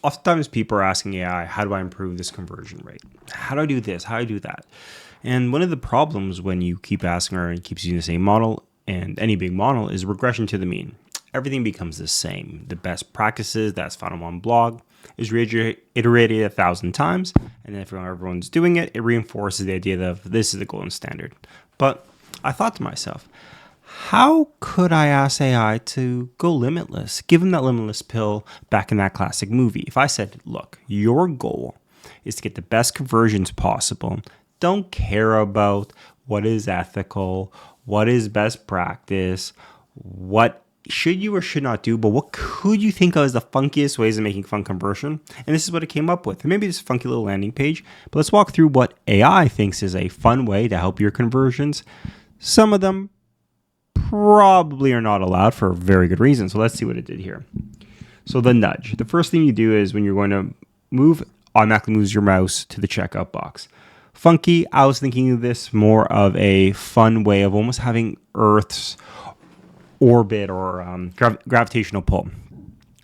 oftentimes people are asking AI, how do I improve this conversion rate? How do I do this? How do I do that? And one of the problems when you keep asking her and keeps using the same model, and any big model, is regression to the mean. Everything becomes the same. The best practices that's found on one blog is iterated 1,000 times, and then if everyone's doing it, it reinforces the idea that this is the golden standard. But I thought to myself, how could I ask AI to go limitless? Give him that limitless pill back in that classic movie. If I said, look, your goal is to get the best conversions possible. Don't care about what is ethical, what is best practice, what should you or should not do, but what could you think of as the funkiest ways of making fun conversion? And this is what it came up with. Maybe this funky little landing page, but let's walk through what AI thinks is a fun way to help your conversions. Some of them probably are not allowed for a very good reason. So let's see what it did here. So the nudge. The first thing you do is when you're going to move, automatically moves your mouse to the checkout box. Funky, I was thinking of this more of a fun way of almost having Earth's orbit or gravitational pull.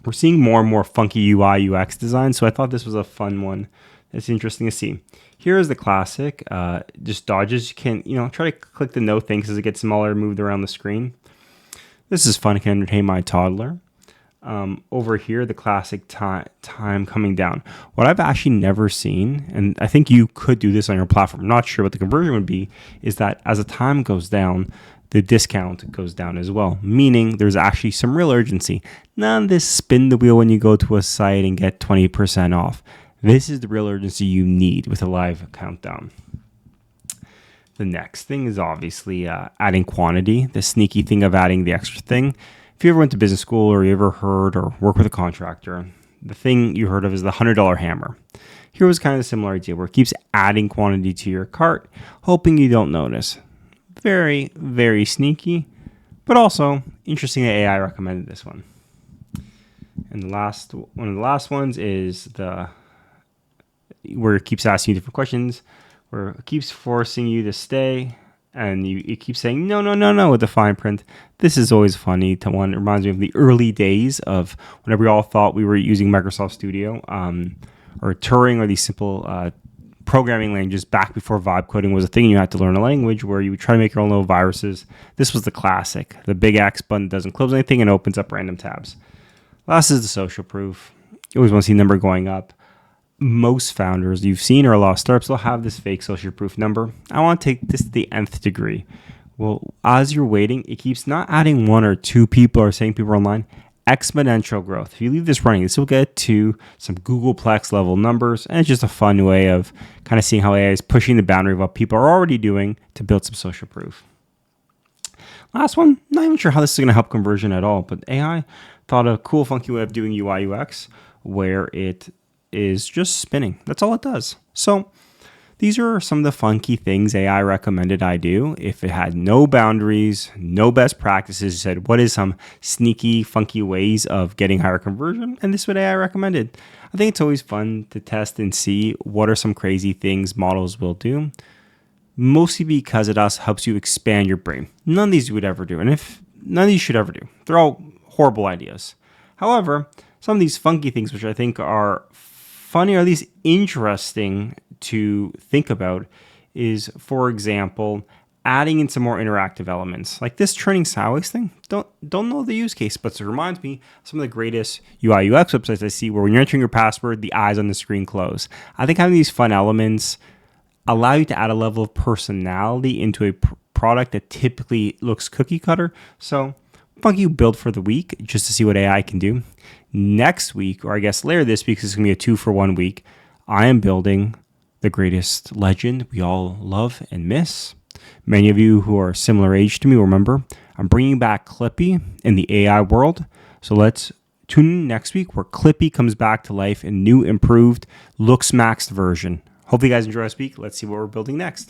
We're seeing more and more funky UI, UX design, so I thought this was a fun one. It's interesting to see. Here is the classic, just dodges. You can, try to click the no thing because it gets smaller, moved around the screen. This is fun. It can entertain my toddler. Over here, the classic time coming down. What I've actually never seen, and I think you could do this on your platform, I'm not sure what the conversion would be, is that as the time goes down, the discount goes down as well, meaning there's actually some real urgency. None of this spin the wheel when you go to a site and get 20% off. This is the real urgency you need with a live countdown. The next thing is obviously adding quantity, the sneaky thing of adding the extra thing. If you ever went to business school or you ever heard or work with a contractor, the thing you heard of is the $100 hammer. Here was kind of a similar idea where it keeps adding quantity to your cart, hoping you don't notice. Very, very sneaky, but also interesting that AI recommended this one. And one of the last ones is where it keeps asking you different questions, where it keeps forcing you to stay, and it keeps saying no with the fine print. This is always funny to one. It reminds me of the early days of whenever we all thought we were using Microsoft Studio or Turing or these simple programming languages back before vibe coding was a thing. You had to learn a language where you would try to make your own little viruses. This was the classic. The big X button doesn't close anything and opens up random tabs. Last is the social proof. You always want to see the number going up. Most founders you've seen or a lot of startups will have this fake social proof number. I want to take this to the nth degree. Well, as you're waiting, it keeps not adding one or two people or saying people online. Exponential growth. If you leave this running, this will get to some Googleplex level numbers, and it's just a fun way of kind of seeing how AI is pushing the boundary of what people are already doing to build some social proof. Last one, not even sure how this is going to help conversion at all, but AI thought a cool, funky way of doing UI UX where it is just spinning. That's all it does. So these are some of the funky things AI recommended I do. If it had no boundaries, no best practices, it said, what is some sneaky, funky ways of getting higher conversion? And this is what AI recommended. I think it's always fun to test and see what are some crazy things models will do, mostly because it also helps you expand your brain. None of these you would ever do. And none of these should ever do. They're all horrible ideas. However, some of these funky things, which I think are funny or at least interesting to think about, is, for example, adding in some more interactive elements like this turning sideways thing. Don't know the use case, but it reminds me of some of the greatest UI UX websites I see where when you're entering your password, the eyes on the screen close. I think having these fun elements allow you to add a level of personality into a product that typically looks cookie cutter. So funky build for the week just to see what AI can do. Next week, or I guess later this week, it's going to be a 2-for-1 week. I am building the greatest legend we all love and miss. Many of you who are similar age to me remember I'm bringing back Clippy in the AI world. So let's tune in next week where Clippy comes back to life in new, improved, looks maxed version. Hopefully you guys enjoy this week. Let's see what we're building next.